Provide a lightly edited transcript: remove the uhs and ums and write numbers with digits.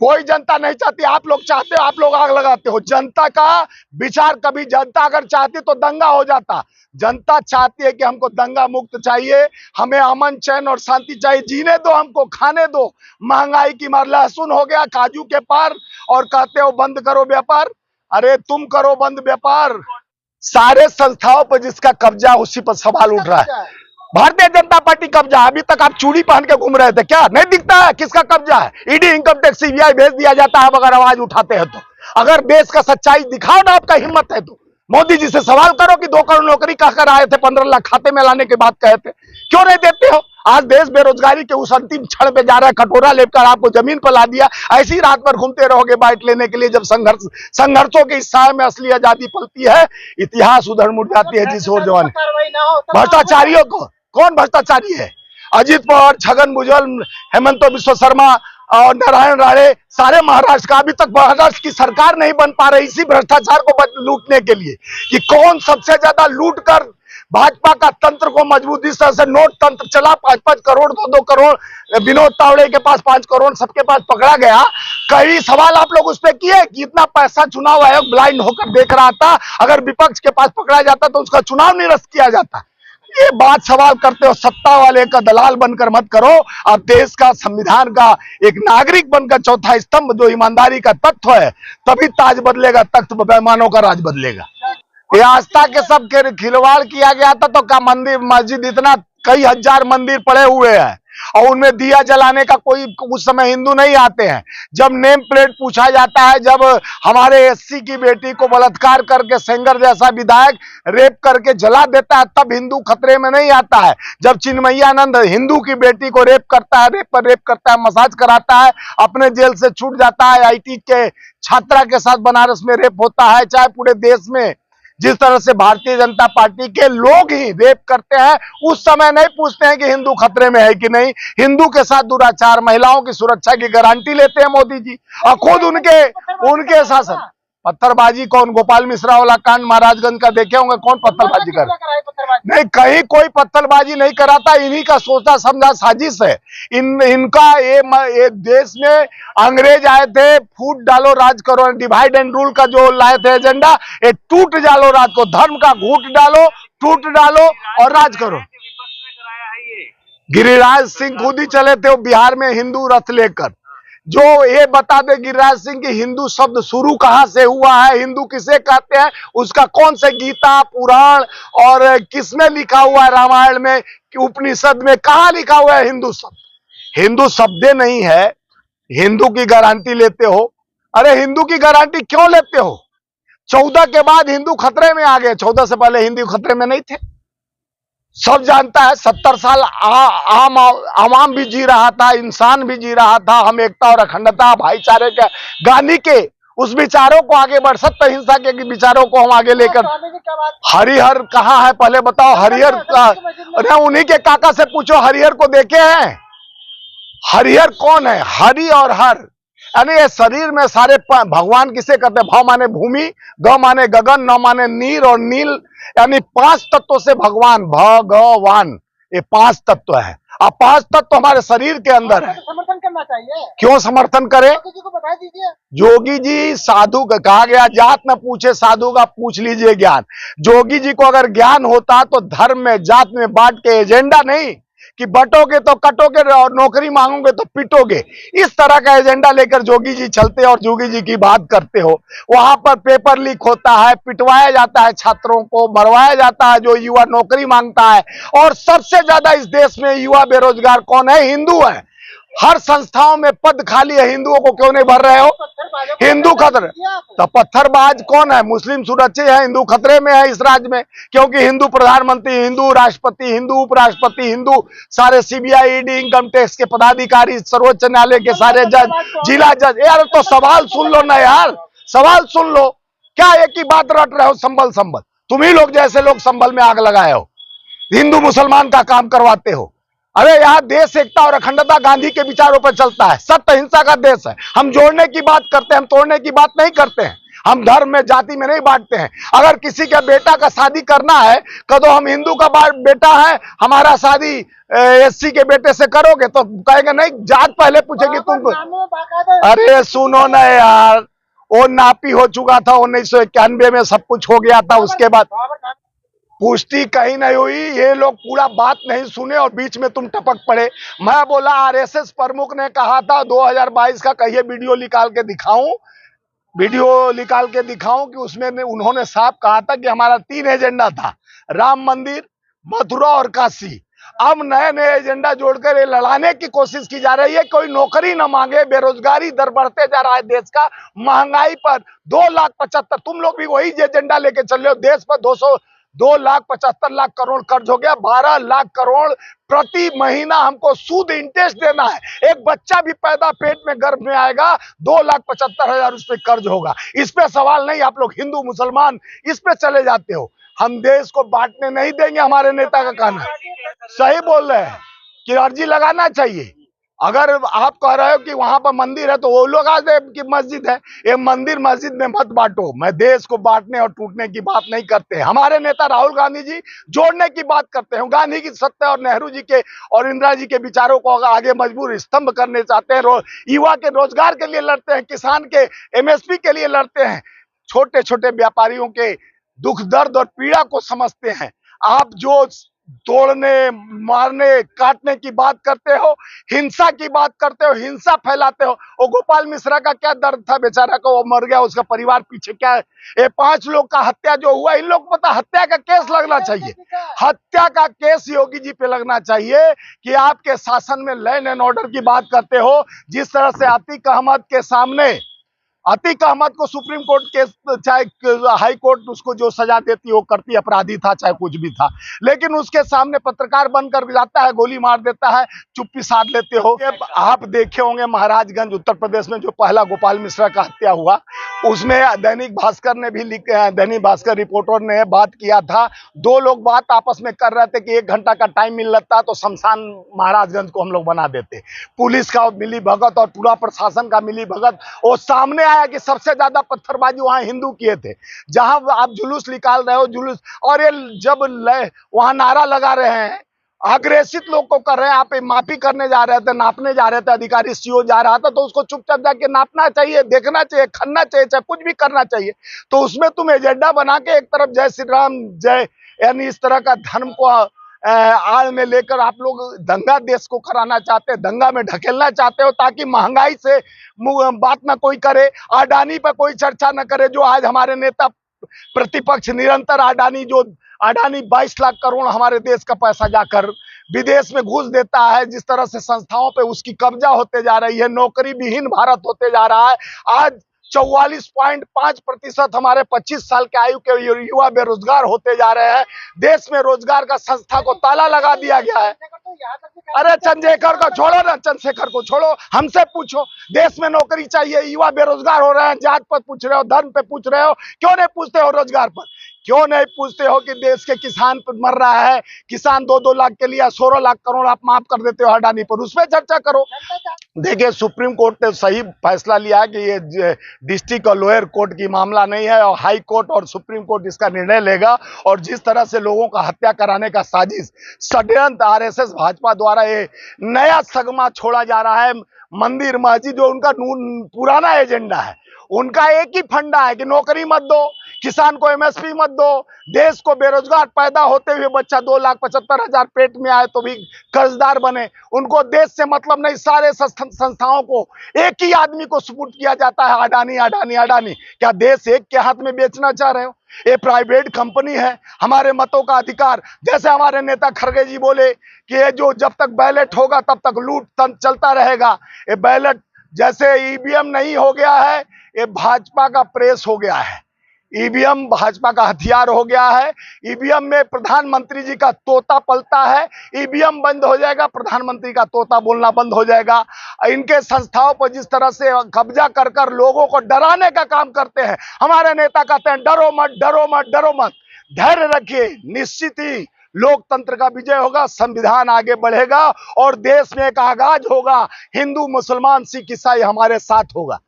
कोई जनता नहीं चाहती। आप लोग चाहते हो, आप लोग आग लगाते हो। जनता का विचार कभी, जनता अगर चाहती तो दंगा हो जाता। जनता चाहती है कि हमको दंगा मुक्त चाहिए, हमें अमन चैन और शांति चाहिए, जीने दो, हमको खाने दो। महंगाई की मार, लहसुन हो गया काजू के पार और कहते हो बंद करो व्यापार। अरे तुम करो बंद व्यापार। सारे संस्थाओं पर जिसका कब्जा, उसी पर सवाल उठ रहा है। भारतीय जनता पार्टी कब्जा। अभी तक आप चूड़ी पहन के घूम रहे थे, क्या नहीं दिखता है किसका कब्जा है? ईडी, इनकम टैक्स, सीबीआई भेज दिया जाता है अगर आवाज उठाते हैं तो। अगर देश का सच्चाई दिखाओ ना, आपका हिम्मत है तो मोदी जी से सवाल करो कि 2 करोड़ नौकरी कहकर आए थे, 15 लाख खाते में लाने के बाद कहे थे, क्यों नहीं देते हो? आज देश बेरोजगारी के उस अंतिम क्षण पे जा रहा है, कटोरा लेकर आपको जमीन पर ला दिया। ऐसी रात भर घूमते रहोगे बाइट लेने के लिए? जब संघर्षों के इस साय में असली आजादी पलती है, इतिहास उधर मुड़ जाती है जिस ओर जवान। भ्रष्टाचारियों को कौन भ्रष्टाचारी है? अजित पवार, छगन भुजबल, हेमंत बिश्व शर्मा और नारायण राणे, सारे महाराष्ट्र का। अभी तक महाराष्ट्र की सरकार नहीं बन पा रही इसी भ्रष्टाचार को लूटने के लिए कि कौन सबसे ज्यादा लूट कर भाजपा का तंत्र को मजबूती से नोट तंत्र चला। 5-5 करोड़, 2-2 करोड़ विनोद तावड़े के पास 5 करोड़ सबके पास पकड़ा गया। कई सवाल आप लोग उस पर किए कि इतना पैसा चुनाव आयोग ब्लाइंड होकर देख रहा था, अगर विपक्ष के पास पकड़ा जाता तो उसका चुनाव निरस्त किया जाता। ये बात सवाल करते हो, सत्ता वाले का दलाल बनकर मत करो। आप देश का, संविधान का एक नागरिक बनकर चौथा स्तंभ जो ईमानदारी का तत्व है, तभी ताज बदलेगा, तख्त बेईमानों का राज बदलेगा। ये आस्था के सब के खिलवाड़ किया गया था तो क्या मंदिर मस्जिद, इतना कई हजार मंदिर पड़े हुए हैं और उनमें दिया जलाने का कोई उस समय हिंदू नहीं आते हैं। जब नेम प्लेट पूछा जाता है, जब हमारे एससी की बेटी को बलात्कार करके सेंगर जैसा विधायक रेप करके जला देता है, तब हिंदू खतरे में नहीं आता है। जब चिन्मयानंद हिंदू की बेटी को रेप करता है, रेप पर रेप करता है, मसाज कराता है, अपने जेल से छूट जाता है, आईटी के छात्रा के साथ बनारस में रेप होता है, चाहे पूरे देश में जिस तरह से भारतीय जनता पार्टी के लोग ही रेप करते हैं, उस समय नहीं पूछते हैं कि हिंदू खतरे में है कि नहीं। हिंदू के साथ दुराचार, महिलाओं की सुरक्षा की गारंटी लेते हैं मोदी जी और खुद उनके शासन। पत्थरबाजी कौन? गोपाल मिश्रा वाला कांड महाराजगंज का देखे होंगे, कौन पत्थरबाजी कर? नहीं, कहीं कोई पत्थरबाजी नहीं कराता। इन्हीं का सोचा समझा साजिश है। इनका ये देश में अंग्रेज आए थे, फूट डालो राज करो, डिवाइड एंड रूल का जो लाए थे एजेंडा, ये टूट डालो राज को, धर्म का घूट डालो, टूट डालो और राज करो। गिरिराज सिंह खुद ही चले थे बिहार में हिंदू रथ लेकर। जो ये बता दे गिरिराज सिंह की हिंदू शब्द शुरू कहां से हुआ है, हिंदू किसे कहते हैं, उसका कौन से गीता, पुराण और किसमें लिखा हुआ है, रामायण में कि उपनिषद में कहां लिखा हुआ है हिंदू शब्द? हिंदू शब्दे नहीं है। हिंदू की गारंटी लेते हो। अरे हिंदू की गारंटी क्यों लेते हो? 14 के बाद हिंदू खतरे में आ गए, 14 से पहले हिंदू खतरे में नहीं थे। सब जानता है। 70 साल आवाम भी जी रहा था, इंसान भी जी रहा था। हम एकता और अखंडता, भाईचारे के, गांधी के उस विचारों को आगे बढ़, सत्य हिंसा के विचारों को हम आगे लेकर। हरिहर कहाँ है पहले बताओ? हरिहर का, अरे उन्हीं के काका से पूछो, हरिहर को देखे हैं? हरिहर कौन है? हरि और हर, यानी ये शरीर में सारे भगवान किसे कहते हैं? भाव माने भूमि, ग माने गगन, न माने नीर और नील, यानी 5 तत्वों से भगवान, भगवान, ये 5 तत्व है। अब 5 तत्व हमारे शरीर के अंदर है। समर्थन करना चाहिए। क्यों समर्थन करें? जोगी जी को बता दीजिए। जोगी जी साधु का कहा गया, जात न पूछे साधु का पूछ लीजिए ज्ञान। जोगी जी को अगर ज्ञान होता तो धर्म में, जात में बांट के, एजेंडा नहीं कि बटोगे तो कटोगे और नौकरी मांगोगे तो पिटोगे, इस तरह का एजेंडा लेकर जोगी जी चलते और जोगी जी की बात करते हो। वहां पर पेपर लीक होता है, पिटवाया जाता है, छात्रों को मरवाया जाता है जो युवा नौकरी मांगता है। और सबसे ज्यादा इस देश में युवा बेरोजगार कौन है? हिंदू है। हर संस्थाओं में पद खाली है, हिंदुओं को क्यों नहीं भर रहे हो? हिंदू खतरे, तो पत्थरबाज कौन है? मुस्लिम सुरक्षित है, हिंदू खतरे में है इस राज्य में, क्योंकि हिंदू प्रधानमंत्री, हिंदू राष्ट्रपति, हिंदू उपराष्ट्रपति, हिंदू सारे सीबीआई, ईडी, इनकम टैक्स के पदाधिकारी, सर्वोच्च न्यायालय के सारे जज, जिला जज। यार तो सवाल सुन लो ना यार, सवाल सुन लो। क्या एक ही बात रट रहे हो? संभल संभल, तुम ही लोग जैसे लोग संभल में आग लगाए हो, हिंदू मुसलमान का काम करवाते हो। अरे यहाँ देश एकता और अखंडता गांधी के विचारों पर चलता है, सत्य हिंसा का देश है। हम जोड़ने की बात करते हैं, हम तोड़ने की बात नहीं करते हैं। हम धर्म में जाति में नहीं बांटते हैं। अगर किसी के बेटा का शादी करना है, कदो हम हिंदू का बेटा है, हमारा शादी एससी के बेटे से करोगे तो कहेंगे नहीं, जात पहले पूछेगी तुमको। अरे सुनो ना यार, वो नापी हो चुका था 1991 में, सब कुछ हो गया था, उसके बाद पुष्टि कहीं नहीं हुई। ये लोग पूरा बात नहीं सुने और बीच में तुम टपक पड़े। मैं बोला आरएसएस प्रमुख ने कहा था 2022 का, कहिए वीडियो निकाल के दिखाऊं कि उसमें उन्होंने साफ कहा था कि हमारा 3 एजेंडा था, राम मंदिर, मथुरा और काशी। अब नए नए एजेंडा जोड़कर ये लड़ाने की कोशिश की जा रही है, कोई नौकरी न मांगे, बेरोजगारी दर बढ़ते जा रहा है देश का, महंगाई पर 2,75,000, तुम लोग भी वही एजेंडा लेके चल रहे हो, देश पर 2,75,00,000 करोड़ कर्ज हो गया, 12 लाख करोड़ प्रति महीना हमको सूद इंटरेस्ट देना है। एक बच्चा भी पैदा पेट में गर्भ में आएगा, 2,75,000 उस पर कर्ज होगा। इस पे सवाल नहीं, आप लोग हिंदू मुसलमान इस पे चले जाते हो। हम देश को बांटने नहीं देंगे, हमारे नेता का कहना है। सही बोल रहे हैं कि अर्जी लगाना चाहिए। अगर आप कह रहे हो कि वहां पर मंदिर है तो वो लोग आज कि मस्जिद है, ये मंदिर मस्जिद में मत बांटो। मैं देश को बांटने और टूटने की बात नहीं करते। हमारे नेता राहुल गांधी जी जोड़ने की बात करते हैं। गांधी की सत्य और नेहरू जी के और इंदिरा जी के विचारों को आगे मजबूर स्तंभ करने चाहते हैं। युवा के रोजगार के लिए लड़ते हैं, किसान के एमएसपी के लिए लड़ते हैं, छोटे छोटे व्यापारियों के दुख दर्द और पीड़ा को समझते हैं। आप जो तोड़ने, मारने, काटने की बात करते हो, हिंसा की बात करते हो, हिंसा फैलाते हो। वो गोपाल मिश्रा का क्या दर्द था बेचारा को, वो मर गया, उसका परिवार पीछे क्या है। ये 5 लोग का हत्या जो हुआ, इन लोग को पता, हत्या का केस लगना चाहिए, हत्या का केस योगी जी पे लगना चाहिए कि आपके शासन में लैंड एंड ऑर्डर की बात करते हो। जिस तरह से अतीक अहमद के सामने, अतीक अहमद को सुप्रीम कोर्ट केस, चाहे हाई कोर्ट उसको जो सजा देती वो करती, अपराधी था चाहे कुछ भी था, लेकिन उसके सामने पत्रकार बनकर जाता है, गोली मार देता है, चुप्पी साध लेते हो। आप देखे होंगे महाराजगंज उत्तर प्रदेश में जो पहला गोपाल मिश्रा का हत्या हुआ, उसमें दैनिक भास्कर ने भी दैनिक भास्कर रिपोर्टर ने बात किया था। 2 लोग बात आपस में कर रहे थे कि 1 घंटा का टाइम मिल लेता तो शमशान महाराजगंज को हम लोग बना देते। पुलिस का मिली भगत और पूरा प्रशासन का मिली भगत, और सामने कि सबसे ज्यादा पत्थरबाजी वहां हिंदू किए थे। जहां आप जुलूस निकाल रहे हो, जुलूस, और ये जब वहां नारा लगा रहे हैं, आग्रेसित लोग को कर रहे हैं, आप माफी करने जा रहे थे, नापने जा रहे थे, अधिकारी सीओ जा रहा था तो उसको चुपचाप जाके नापना चाहिए, देखना चाहिए, खनना चाहिए, चाहे कुछ भी करना चाहिए। तो उसमें तुम एजेंडा बना के एक तरफ जय श्री राम जय, यानी इस तरह का धर्म को आड़ में लेकर आप लोग दंगा देश को कराना चाहते हैं, दंगा में ढकेलना चाहते हो, ताकि महंगाई से बात ना कोई करे, अडानी पर कोई चर्चा न करे। जो आज हमारे नेता प्रतिपक्ष निरंतर अडानी 22 लाख करोड़ हमारे देश का पैसा जाकर विदेश में घुस देता है, जिस तरह से संस्थाओं पे उसकी कब्जा होते जा रही है, नौकरी विहीन भारत होते जा रहा है। आज 44.5% हमारे 25 साल के आयु के युवा बेरोजगार होते जा रहे हैं। देश में रोजगार का संस्था को ताला लगा दिया गया है। अरे चंद्रशेखर को छोड़ो ना, चंद्रशेखर को छोड़ो, हमसे पूछो। देश में नौकरी चाहिए, युवा बेरोजगार हो रहे हैं, जात पर पूछ रहे हो, धर्म पे पूछ रहे हो, क्यों नहीं पूछते हो रोजगार पर? क्यों नहीं पूछते हो कि देश के किसान पर मर रहा है, किसान 2-2 लाख के लिए 16 लाख करोड़ आप माफ कर देते हो अडानी पर, उसमें चर्चा करो। देखिए, सुप्रीम कोर्ट ने सही फैसला लिया है कि ये डिस्ट्रिक्ट और लोअर कोर्ट की मामला नहीं है, और हाई कोर्ट और सुप्रीम कोर्ट इसका निर्णय लेगा। और जिस तरह से लोगों का हत्या कराने का साजिश, षड्यंत्र आरएसएस भाजपा द्वारा ये नया सगमा छोड़ा जा रहा है। मंदिर मस्जिद जो उनका पुराना एजेंडा है, उनका एक ही फंडा है कि नौकरी मत दो, किसान को एमएसपी मत दो, देश को बेरोजगार पैदा होते हुए बच्चा 2,75,000 पेट में आए तो भी कर्जदार बने। उनको देश से मतलब नहीं, सारे संस्थाओं को एक ही आदमी को सुपुर्द किया जाता है, अडानी अडानी अडानी। क्या देश एक के हाथ में बेचना चाह रहे हो? ये प्राइवेट कंपनी है। हमारे मतों का अधिकार, जैसे हमारे नेता खड़गे जी बोले कि ये जो जब तक बैलेट होगा तब तक लूट चलता रहेगा। ये बैलेट जैसे ईवीएम नहीं हो गया है, ये भाजपा का प्रेस हो गया है। ईवीएम भाजपा का हथियार हो गया है। ईवीएम में प्रधानमंत्री जी का तोता पलता है। ईवीएम बंद हो जाएगा, प्रधानमंत्री का तोता बोलना बंद हो जाएगा। इनके संस्थाओं पर जिस तरह से कब्जा कर कर लोगों को डराने का काम करते हैं, हमारे नेता कहते हैं डरो मत, डरो मत, डरो मत, धैर्य रखिए। निश्चित ही लोकतंत्र का विजय होगा, संविधान आगे बढ़ेगा और देश में एक आगाज होगा। हिंदू, मुसलमान, सिख, ईसाई हमारे साथ होगा।